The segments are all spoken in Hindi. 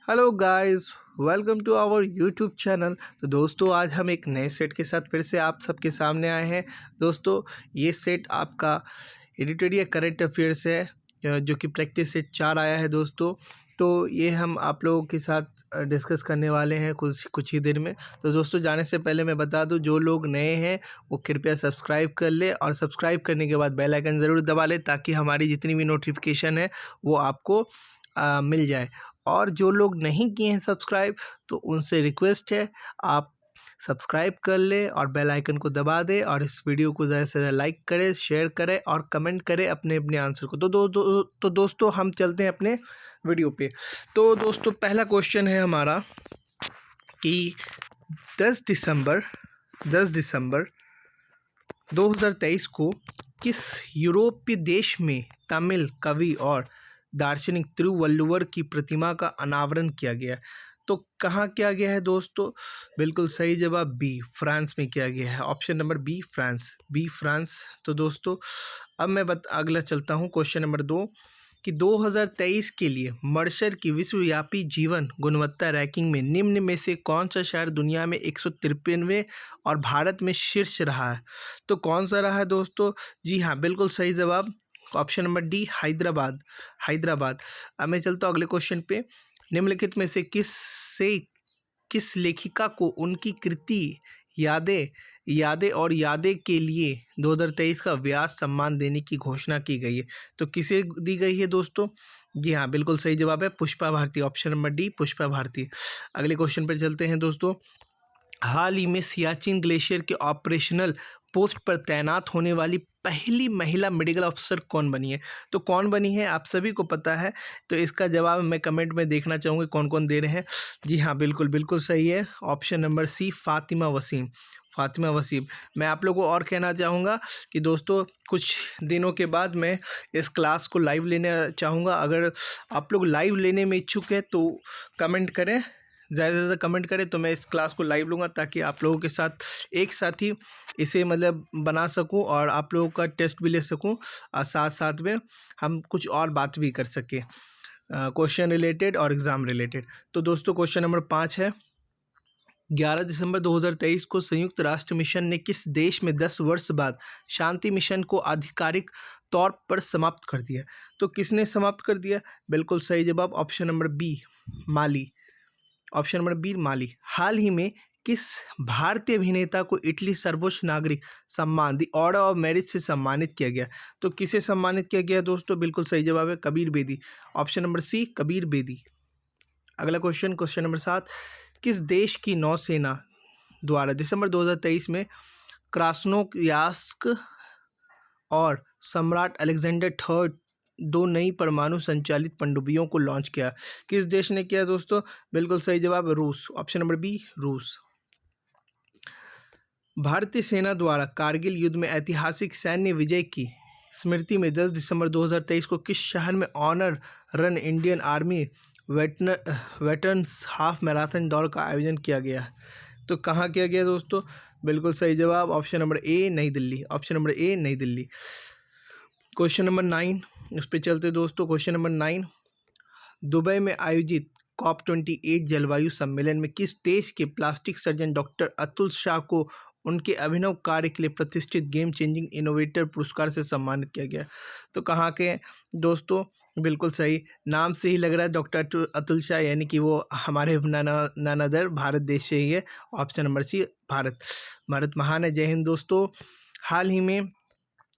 Hello guys, welcome to our YouTube channel. तो दोस्तों, आज हम एक नए सेट के साथ फिर से आप सबके सामने आए हैं। दोस्तों, ये सेट आपका एडिटोरियल करंट अफेयर्स है, जो कि प्रैक्टिस सेट 4 आया है दोस्तों। तो ये हम आप लोगों के साथ डिस्कस करने वाले हैं कुछ ही देर में। तो दोस्तों, जाने से पहले मैं बता दूं, जो लोग नए हैं वो कृपया सब्सक्राइब कर ले, और सब्सक्राइब करने के बाद बेल आइकन ज़रूर दबा ले, ताकि हमारी जितनी भी नोटिफिकेशन है वो आपको मिल जाए। और जो लोग नहीं किए हैं सब्सक्राइब, तो उनसे रिक्वेस्ट है आप सब्सक्राइब कर ले और बेल आइकन को दबा दें, और इस वीडियो को ज़्यादा से ज़्यादा लाइक करें, शेयर करें और कमेंट करें अपने अपने आंसर को। तो दोस्तों, हम चलते हैं अपने वीडियो पे। तो दोस्तों, पहला क्वेश्चन है हमारा कि 10 दिसंबर 2023 को किस यूरोपीय देश में तमिल कवि और दार्शनिक तिरुवल्लुवर की प्रतिमा का अनावरण किया गया? तो कहाँ किया गया है दोस्तों? बिल्कुल सही जवाब बी, फ्रांस में किया गया है। Option number B, France. तो दोस्तों, अब मैं अगला चलता हूँ, क्वेश्चन नंबर 2 कि 2023 के लिए मर्सर की विश्वव्यापी जीवन गुणवत्ता रैंकिंग में निम्न में से कौन सा शहर दुनिया में 153वें और भारत में शीर्ष रहा है? तो कौन सा रहा है दोस्तों? जी हाँ, बिल्कुल सही जवाब ऑप्शन नंबर डी, हैदराबाद। अब मैं चलता हूँ अगले क्वेश्चन पे। निम्नलिखित में से किस लेखिका को उनकी कृति यादें के लिए 2023 का व्यास सम्मान देने की घोषणा की गई है? तो किसे दी गई है दोस्तों? जी हाँ, बिल्कुल सही जवाब है Pushpa Bharti, option number D, Pushpa Bharti. अगले क्वेश्चन पर चलते हैं दोस्तों। हाल ही में सियाचिन ग्लेशियर के ऑपरेशनल पोस्ट पर तैनात होने वाली पहली महिला मेडिकल अफसर कौन बनी है? तो कौन बनी है आप सभी को पता है, तो इसका जवाब मैं कमेंट में देखना चाहूँगा कौन कौन दे रहे हैं। जी हाँ, बिल्कुल सही है, option number C, Fatima Wasim. मैं आप लोगों को और कहना चाहूँगा कि दोस्तों, कुछ दिनों के बाद मैं इस क्लास को लाइव लेना चाहूँगा। अगर आप लोग लाइव लेने में इच्छुक हैं तो कमेंट करें, ज़्यादा से ज़्यादा कमेंट करें, तो मैं इस क्लास को लाइव लूँगा, ताकि आप लोगों के साथ एक साथ ही इसे मतलब बना सकूं और आप लोगों का टेस्ट भी ले सकूं, और साथ साथ में हम कुछ और बात भी कर सकें, क्वेश्चन रिलेटेड और एग्ज़ाम रिलेटेड। तो दोस्तों, क्वेश्चन नंबर 5 है, 11 दिसंबर 2023 को संयुक्त राष्ट्र मिशन ने किस देश में 10 वर्ष बाद शांति मिशन को आधिकारिक तौर पर समाप्त कर दिया? तो किसने समाप्त कर दिया? बिल्कुल सही जवाब ऑप्शन नंबर बी, माली। हाल ही में किस भारतीय अभिनेता को इटली सर्वोच्च नागरिक सम्मान दी ऑर्डर ऑफ मेरिट से सम्मानित किया गया? तो किसे सम्मानित किया गया दोस्तों? बिल्कुल सही जवाब है Kabir Bedi, option number C, Kabir Bedi. अगला क्वेश्चन नंबर 7, किस देश की नौसेना द्वारा दिसंबर 2023 में क्रास्नोयार्स्क और सम्राट अलेक्जेंडर थर्ड 2 नई परमाणु संचालित पनडुब्बियों को लॉन्च किया? किस देश ने किया दोस्तों? बिल्कुल सही जवाब रूस, ऑप्शन नंबर बी, रूस। भारतीय सेना द्वारा कारगिल युद्ध में ऐतिहासिक सैन्य विजय की स्मृति में 10 दिसंबर 2023 को किस शहर में honour run Indian army veterans half marathon दौड़ का आयोजन किया गया? तो कहाँ किया गया दोस्तों? बिल्कुल सही जवाब ऑप्शन नंबर ए, नई दिल्ली। क्वेश्चन नंबर 9, उस पर चलते दोस्तों। क्वेश्चन नंबर 9, दुबई में आयोजित COP28 जलवायु सम्मेलन में किस देश के plastic surgeon doctor Atul Shah को उनके अभिनव कार्य के लिए प्रतिष्ठित गेम चेंजिंग इनोवेटर पुरस्कार से सम्मानित किया गया? तो कहाँ के दोस्तों? बिल्कुल सही, नाम से ही लग रहा है डॉक्टर अतुल शाह, यानी कि वो हमारे नानादर भारत देश से ही है, ऑप्शन नंबर सी, भारत महान है। जय हिंद दोस्तों।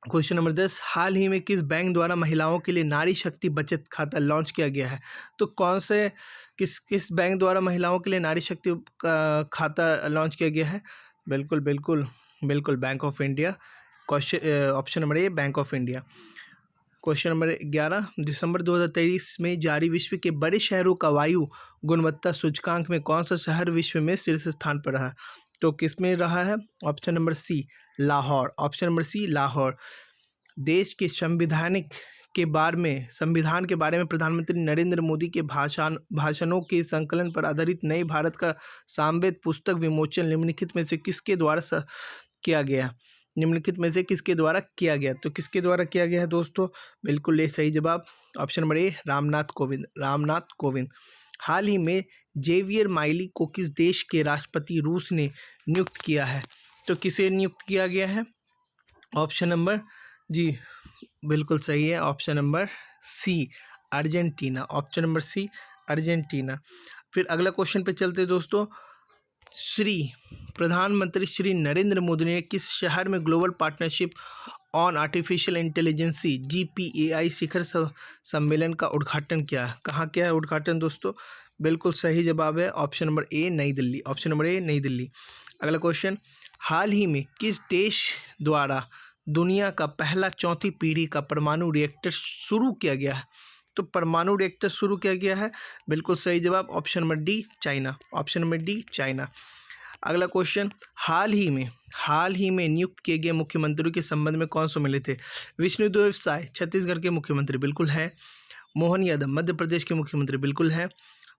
क्वेश्चन नंबर 10, हाल ही में किस बैंक द्वारा महिलाओं के लिए नारी शक्ति बचत खाता लॉन्च किया गया है? तो कौन से किस बैंक द्वारा महिलाओं के लिए नारी शक्ति खाता लॉन्च किया गया है? बिल्कुल bank of India. Question option number A, bank of India. Question number 11, दिसंबर 2023 में जारी विश्व के बड़े शहरों का वायु गुणवत्ता सूचकांक में कौन सा शहर विश्व में शीर्ष स्थान पर रहा? तो किस में रहा है? Option number C, Lahore. देश के संविधान के बारे में प्रधानमंत्री नरेंद्र मोदी के भाषणों के संकलन पर आधारित नई भारत का सामवेद पुस्तक विमोचन निम्नलिखित में से किसके द्वारा किया गया? तो किसके द्वारा किया गया है दोस्तों? बिल्कुल ये सही जवाब option number A, Ramnath Kovind. हाल ही में जेवियर माइली को किस देश के राष्ट्रपति रूस ने नियुक्त किया है? तो किसे नियुक्त किया गया है? ऑप्शन नंबर जी बिल्कुल सही है, option number C Argentina. Option number C Argentina. फिर अगला क्वेश्चन पे चलते दोस्तों। प्रधानमंत्री श्री नरेंद्र मोदी ने किस शहर में global partnership on artificial intelligence GPAI शिखर सम्मेलन का उद्घाटन किया? कहाँ किया है उद्घाटन दोस्तों? बिल्कुल सही जवाब है ऑप्शन नंबर ए नई दिल्ली। ऑप्शन नंबर ए नई दिल्ली। अगला क्वेश्चन, हाल ही में किस देश द्वारा दुनिया का पहला चौथी पीढ़ी का परमाणु रिएक्टर शुरू किया गया है? तो परमाणु रिएक्टर शुरू किया गया है, बिल्कुल सही जवाब option number D China. Option number D China. अगला क्वेश्चन, हाल ही में नियुक्त किए गए मुख्यमंत्रियों के संबंध में कौन सम्मिलित थे? विष्णुदेव साय छत्तीसगढ़ के मुख्यमंत्री बिल्कुल है। मोहन यादव मध्य प्रदेश के मुख्यमंत्री बिल्कुल है।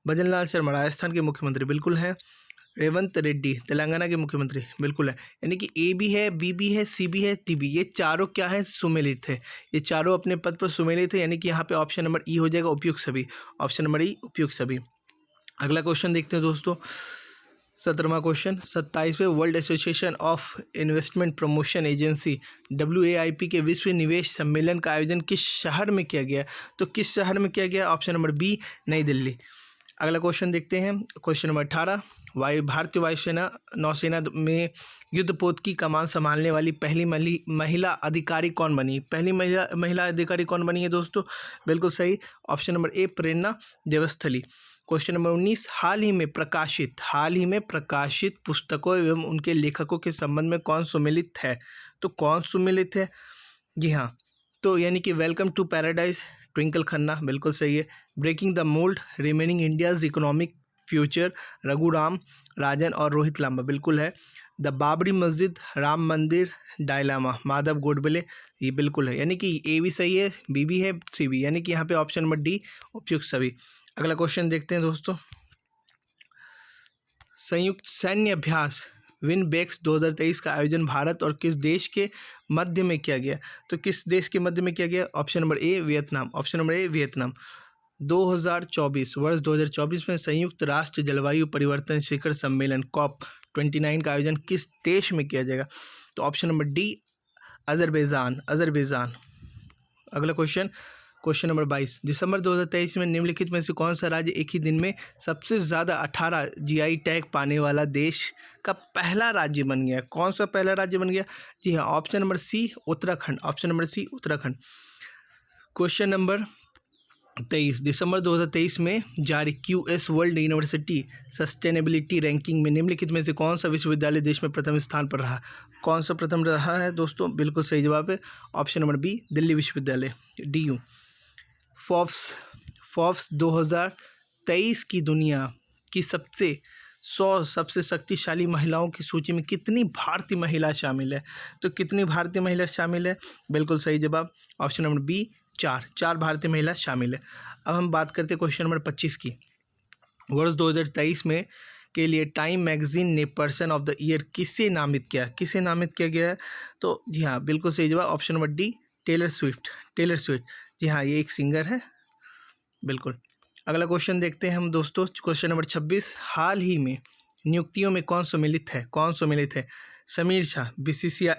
भजनलाल शर्मा राजस्थान के मुख्यमंत्री बिल्कुल है। रेवंत रेड्डी तेलंगाना के मुख्यमंत्री बिल्कुल है। यानी कि ए भी है, बी भी है, सी भी है, टी भी, ये चारों क्या है? सुमेलित थे। ये चारों अपने पद पर सुमेलित थे, यानी कि यहाँ पे ऑप्शन नंबर ई हो जाएगा उपयुक्त सभी। ऑप्शन नंबर ई उपयुक्त सभी। अगला क्वेश्चन देखते हैं दोस्तों, 17वां क्वेश्चन। 27वें world association of investment promotion agency WAIP के विश्व निवेश सम्मेलन का आयोजन किस शहर में किया गया? तो किस शहर में किया गया? ऑप्शन नंबर बी नई दिल्ली। अगला क्वेश्चन देखते हैं, क्वेश्चन नंबर 18। भारतीय वायुसेना नौसेना में युद्धपोत की कमान संभालने वाली पहली महिला अधिकारी कौन बनी? पहली महिला अधिकारी कौन बनी है दोस्तों? बिल्कुल सही, option number A Prerna Devasthali. Question number 19, हाल ही में प्रकाशित पुस्तकों एवं उनके लेखकों के संबंध में कौन सम्मिलित है? तो कौन सम्मिलित है? जी हाँ, तो यानी कि welcome to paradise Twinkle Khanna बिल्कुल सही है। Breaking the mould reimagining India's economic future Raghuram Rajan और रोहित लांबा बिल्कुल है। द बाबरी मस्जिद राम मंदिर डायलामा माधव गोडबले ये बिल्कुल है, यानी कि ए भी सही है, बी भी है, सी भी, यानी कि यहाँ पे ऑप्शन नंबर डी उपयुक्त सभी। अगला क्वेश्चन देखते हैं दोस्तों, संयुक्त सैन्य अभ्यास विनबेक्स 2023 का आयोजन भारत और किस देश के मध्य में किया गया? तो किस देश के मध्य में किया गया? ऑप्शन नंबर ए वियतनाम। ऑप्शन नंबर ए वियतनाम। 2024 वर्ष 2024 में संयुक्त राष्ट्र जलवायु परिवर्तन शिखर सम्मेलन COP29 का आयोजन किस देश में किया जाएगा? तो ऑप्शन नंबर डी अजरबैजान। अगला क्वेश्चन नंबर 22, दिसंबर 2023 में निम्नलिखित में से कौन सा राज्य एक ही दिन में सबसे ज़्यादा 18 GI टैग पाने वाला देश का पहला राज्य बन गया? कौन सा पहला राज्य बन गया? जी हाँ, option number C Uttarakhand. Option number C Uttarakhand. Question number 23, दिसंबर 2023 में जारी QS world university sustainability ranking में निम्नलिखित में से कौन सा विश्वविद्यालय देश में प्रथम स्थान पर रहा? कौन सा प्रथम रहा है दोस्तों? बिल्कुल सही जवाब है ऑप्शन नंबर बी दिल्ली विश्वविद्यालय DU। फोर्ब्स 2023 की दुनिया की 100 सबसे शक्तिशाली महिलाओं की सूची में कितनी भारतीय महिला शामिल है? तो कितनी भारतीय महिला शामिल है? बिल्कुल सही जवाब ऑप्शन नंबर बी 4 भारतीय महिला शामिल है। अब हम बात करते हैं क्वेश्चन नंबर 25 की। वर्ष 2023 में के लिए टाइम मैगजीन ने पर्सन ऑफ द ईयर किसे नामित किया गया है? तो जी हाँ, बिल्कुल सही जवाब option number D Taylor Swift. जी हाँ, ये एक सिंगर है बिल्कुल। अगला क्वेश्चन देखते हैं हम दोस्तों, क्वेश्चन नंबर 26, हाल ही में नियुक्तियों में कौन सम्मिलित है? समीर शाह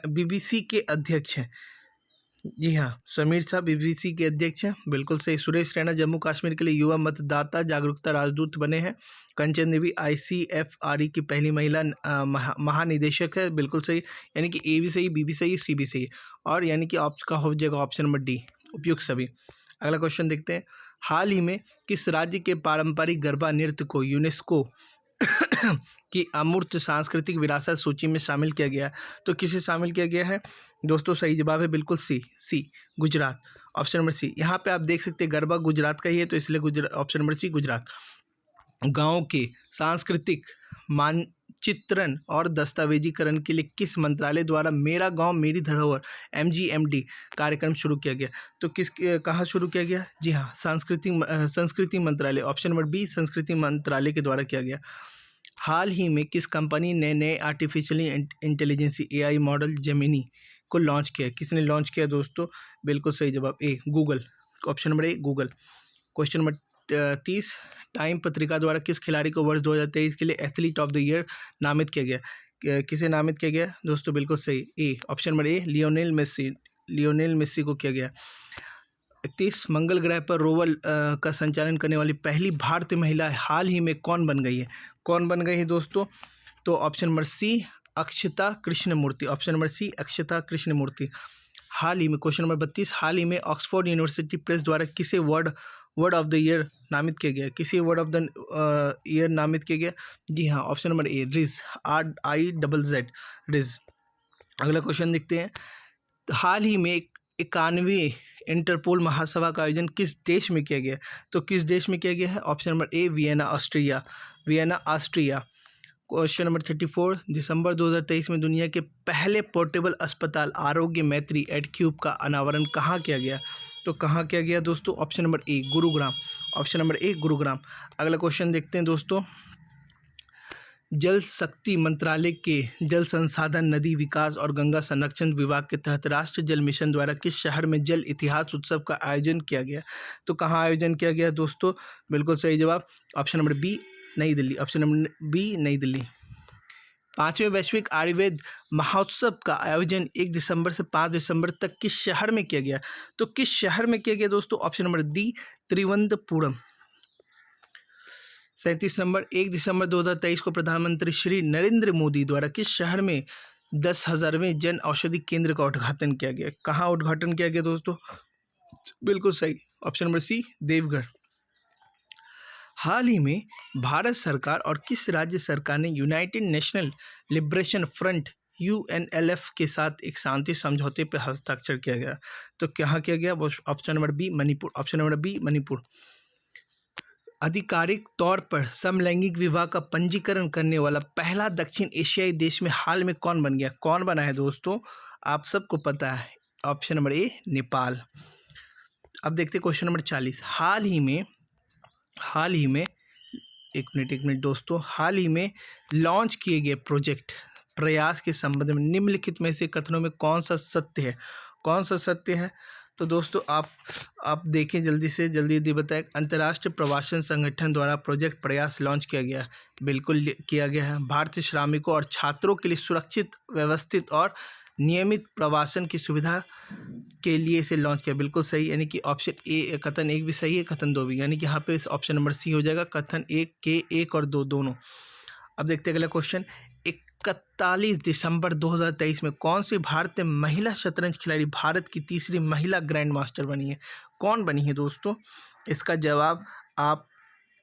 BBC के अध्यक्ष हैं। जी हाँ, समीर शाह BBC के अध्यक्ष हैं, बिल्कुल सही। सुरेश रैना जम्मू कश्मीर के लिए युवा मतदाता जागरूकता राजदूत बने हैं। कंचन देवी ICFRE की पहली महिला महानिदेशक है, बिल्कुल सही, यानी कि ए भी सही, बी भी सही, सी भी सही, और यानी कि आपका हो जाएगा ऑप्शन नंबर डी उपयुक्त सभी। अगला क्वेश्चन देखते हैं, हाल ही में किस राज्य के पारंपरिक गरबा नृत्य को यूनेस्को की अमूर्त सांस्कृतिक विरासत सूची में शामिल किया गया? तो किसे शामिल किया गया है दोस्तों? सही जवाब है बिल्कुल C Gujarat. Option number C. यहाँ पे आप देख सकते हैं गरबा गुजरात का ही है, तो इसलिए ऑप्शन नंबर सी गुजरात। गाँव के सांस्कृतिक मानचित्रण और दस्तावेजीकरण के लिए किस मंत्रालय द्वारा मेरा गांव मेरी धरोहर MGMD कार्यक्रम शुरू किया गया? तो कहाँ शुरू किया गया? जी हाँ, संस्कृति मंत्रालय। ऑप्शन नंबर बी संस्कृति मंत्रालय के द्वारा किया गया। हाल ही में किस कंपनी ने नए artificial intelligence AI model Gemini को लॉन्च किया? किसने लॉन्च किया दोस्तों? बिल्कुल सही जवाब A Google. Option number A Google. Question number 30, Time पत्रिका द्वारा किस खिलाड़ी को वर्ष 2023 के लिए एथलीट ऑफ द ईयर नामित किया गया? किसे नामित किया गया दोस्तों? बिल्कुल सही, A, option number A, Lionel Messi को किया गया। 31 मंगल ग्रह पर रोवर का संचालन करने वाली पहली भारतीय महिला हाल ही में कौन बन गई है? कौन बन गई है दोस्तों? तो ऑप्शन नंबर सी, अक्षता कृष्णमूर्ति। ऑप्शन नंबर सी, अक्षता कृष्णमूर्ति। हाल ही में, क्वेश्चन नंबर 32, हाल ही में ऑक्सफोर्ड यूनिवर्सिटी प्रेस द्वारा किसे वर्ड ऑफ द ईयर नामित किया गया? किसे वर्ड ऑफ द ईयर नामित किया गया? जी हाँ, ऑप्शन नंबर ए, रिज, RIZZ, रिज। अगला क्वेश्चन देखते हैं। हाल ही में 91वीं इंटरपोल महासभा का आयोजन किस देश में किया गया? तो किस देश में किया गया है? ऑप्शन नंबर ए, वियना, ऑस्ट्रिया। क्वेश्चन नंबर 34, दिसंबर 2023 में दुनिया के पहले पोर्टेबल अस्पताल आरोग्य मैत्री @क्यूब का अनावरण कहाँ किया गया? तो कहाँ किया गया दोस्तों? ऑप्शन नंबर ए, गुरुग्राम। ऑप्शन नंबर ए, गुरुग्राम। अगला क्वेश्चन देखते हैं दोस्तों। जल शक्ति मंत्रालय के जल संसाधन, नदी विकास और गंगा संरक्षण विभाग के तहत राष्ट्रीय जल मिशन द्वारा किस शहर में जल इतिहास उत्सव का आयोजन किया गया? तो कहाँ आयोजन किया गया दोस्तों? बिल्कुल सही जवाब, ऑप्शन नंबर बी, नई दिल्ली। ऑप्शन नंबर बी, नई दिल्ली। 5वें वैश्विक आयुर्वेद महोत्सव का आयोजन 1 दिसंबर से 5 दिसंबर तक किस शहर में किया गया? तो किस शहर में किया गया दोस्तों? Option number D, Thiruvananthapuram. 37 number, 1 दिसंबर 2023 को प्रधानमंत्री श्री नरेंद्र मोदी द्वारा किस शहर में 10,000वें जन औषधि केंद्र का उद्घाटन किया गया? कहाँ उद्घाटन किया गया दोस्तों? बिल्कुल सही, ऑप्शन नंबर सी, देवघर। हाल ही में भारत सरकार और किस राज्य सरकार ने United national liberation front UNLF के साथ एक शांति समझौते पर हस्ताक्षर किया गया? तो कहाँ किया गया? Option number B, Manipur. Option number B, Manipur. आधिकारिक तौर पर समलैंगिक विवाह का पंजीकरण करने वाला पहला दक्षिण एशियाई देश में हाल में कौन बन गया? कौन बना है दोस्तों? आप सबको पता है, ऑप्शन नंबर ए, नेपाल। अब देखते हैं क्वेश्चन नंबर 40। हाल ही में एक मिनट दोस्तों, हाल ही में लॉन्च किए गए प्रोजेक्ट प्रयास के संबंध में निम्नलिखित में से कथनों में कौन सा सत्य है? कौन सा सत्य है? तो दोस्तों आप देखें, जल्दी बताएं। अंतर्राष्ट्रीय प्रवासन संगठन द्वारा प्रोजेक्ट प्रयास लॉन्च किया गया? बिल्कुल किया गया है। भारतीय श्रमिकों और छात्रों के लिए सुरक्षित, व्यवस्थित और नियमित प्रवासन की सुविधा के लिए इसे लॉन्च किया? बिल्कुल सही, यानी कि ऑप्शन ए, कथन 1 भी सही है, कथन 2 भी, यानी कि यहाँ पे इस ऑप्शन नंबर सी हो जाएगा, कथन 1 के 1 और 2 दोनों। अब देखते हैं अगला क्वेश्चन। 31 दिसंबर 2023 में कौन सी भारतीय महिला शतरंज खिलाड़ी भारत की तीसरी महिला ग्रैंड मास्टर बनी है? कौन बनी है दोस्तों? इसका जवाब आप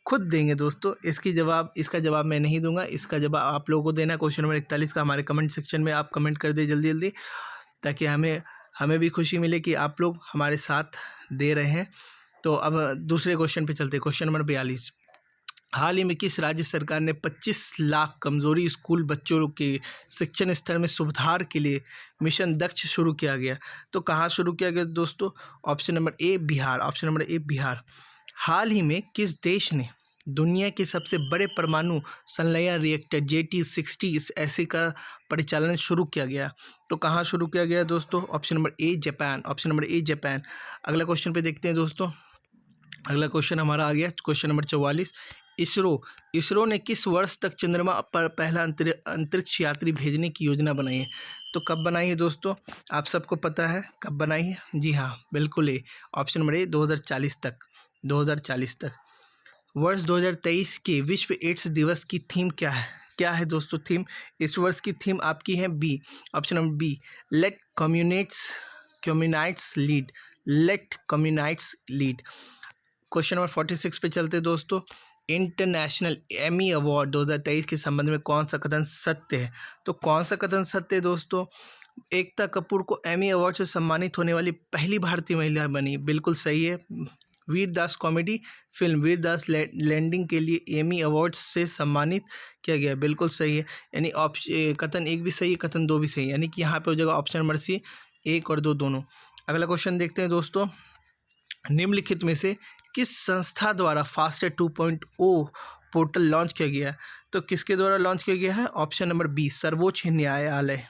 खुद देंगे दोस्तों। इसका जवाब मैं नहीं दूंगा, इसका जवाब आप लोगों को देना है। क्वेश्चन नंबर 41 का हमारे कमेंट सेक्शन में आप कमेंट कर दे जल्दी, ताकि हमें भी खुशी मिले कि आप लोग हमारे साथ दे रहे हैं। तो अब दूसरे क्वेश्चन पे चलते हैं। Question number 42। हाल ही में किस राज्य सरकार ने 25 लाख कमजोरी स्कूल बच्चों के शिक्षण स्तर में सुधार के लिए मिशन दक्ष शुरू किया गया? तो कहाँ शुरू किया गया दोस्तों? Option number A, Bihar. Option number A, Bihar. हाल ही में किस देश ने दुनिया के सबसे बड़े परमाणु संलयन रिएक्टर JT-60 ऐसे का परिचालन शुरू किया गया? तो कहाँ शुरू किया गया दोस्तों? ऑप्शन नंबर ए, जापान। ऑप्शन नंबर ए, जापान। अगला क्वेश्चन पे देखते हैं दोस्तों। अगला क्वेश्चन हमारा आ गया, क्वेश्चन नंबर 44। इसरो ने किस वर्ष तक चंद्रमा पर पहला अंतरिक्ष यात्री भेजने की योजना बनाई है? तो कब बनाई है दोस्तों? आप सबको पता है कब बनाई है? जी हाँ, बिल्कुल ए, ऑप्शन नंबर ए, 2040 तक। 2040 तक। वर्ष 2023 के विश्व एड्स दिवस की थीम क्या है दोस्तों? थीम, इस वर्ष की थीम आपकी है B, option number B, let communities lead. Let communities lead. Question number 46 पे चलते दोस्तों। इंटरनेशनल एमी अवार्ड 2023 के संबंध में कौन सा कथन सत्य है? तो कौन सा कथन सत्य है दोस्तों? एकता कपूर को एमी अवार्ड से सम्मानित होने वाली पहली भारतीय महिला बनी? बिल्कुल सही है। Vir Das comedy film Vir Das landing के लिए एमी अवार्ड से सम्मानित किया गया? बिल्कुल सही है, यानी कथन 1 भी सही है, कथन 2 भी सही है, यानी कि यहाँ पे हो जाएगा ऑप्शन नंबर सी, 1 और 2 दोनों। अगला क्वेश्चन देखते हैं दोस्तों। निम्नलिखित में से किस संस्था द्वारा फास्टैग 2.0 पोर्टल लॉन्च किया गया? तो किसके द्वारा लॉन्च किया गया है? ऑप्शन नंबर बी, सर्वोच्च न्यायालय।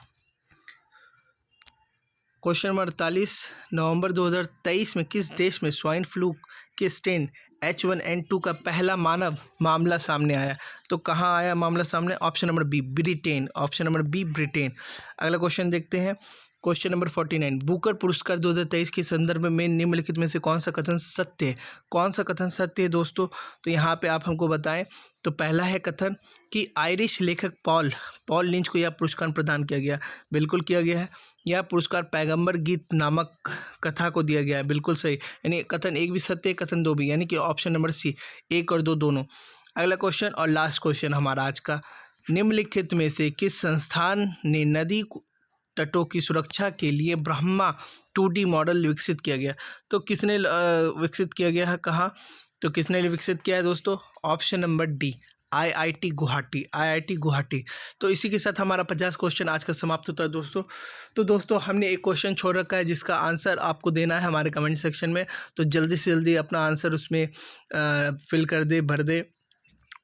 Question number 48। नवंबर 2023 में किस देश में स्वाइन फ्लू के स्ट्रेन H1N2 का पहला मानव मामला सामने आया? तो कहाँ आया मामला सामने? Option number B Britain, option number B Britain. अगला क्वेश्चन देखते हैं, क्वेश्चन नंबर 49, बुकर पुरस्कार 2023 के संदर्भ में निम्नलिखित में से कौन सा कथन सत्य है? कौन सा कथन सत्य है दोस्तों? तो यहाँ पे आप हमको बताएं। तो पहला है कथन कि आयरिश लेखक पॉल लिंच को यह पुरस्कार प्रदान किया गया। बिल्कुल किया गया है। यह पुरस्कार पैगंबर गीत नामक कथा को दिया गया है। बिल्कुल सही, यानी कथन एक भी सत्य है, कथन दो भी, यानी कि ऑप्शन नंबर सी, एक और दो दोनों। अगला क्वेश्चन और लास्ट क्वेश्चन हमारा आज का, निम्नलिखित में से किस संस्थान ने नदी तटों की सुरक्षा के लिए ब्रह्मा 2D मॉडल विकसित किया गया? तो किसने विकसित किया गया है, कहाँ? तो किसने विकसित किया है दोस्तों? Option number D, IIT Guwahati, IIT Guwahati. तो इसी के साथ हमारा 50 क्वेश्चन आज का समाप्त होता है दोस्तों। तो दोस्तों हमने एक क्वेश्चन छोड़ रखा है जिसका आंसर आपको देना है हमारे कमेंट सेक्शन में, तो जल्दी से जल्दी अपना आंसर उसमें फिल कर दे, भर दे।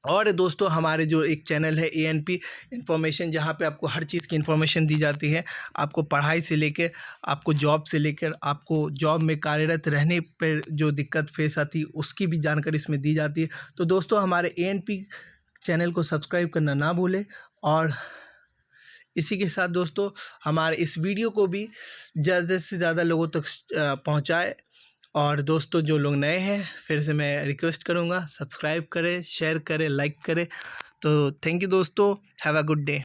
और दोस्तों हमारे जो एक चैनल है ANP इन्फॉर्मेशन, जहाँ पे आपको हर चीज़ की इन्फॉर्मेशन दी जाती है, आपको पढ़ाई से लेकर आपको जॉब से लेकर आपको जॉब में कार्यरत रहने पर जो दिक्कत फेस आती है उसकी भी जानकारी इसमें दी जाती है। तो दोस्तों हमारे ANP चैनल को सब्सक्राइब करना ना भूलें, और इसी के साथ दोस्तों हमारे इस वीडियो को भी ज़्यादा से ज़्यादा लोगों तक पहुँचाए। और दोस्तों जो लोग नए हैं, फिर से मैं रिक्वेस्ट करूँगा, सब्सक्राइब करें, शेयर करें, लाइक करें। तो थैंक यू दोस्तों, हैव अ गुड डे।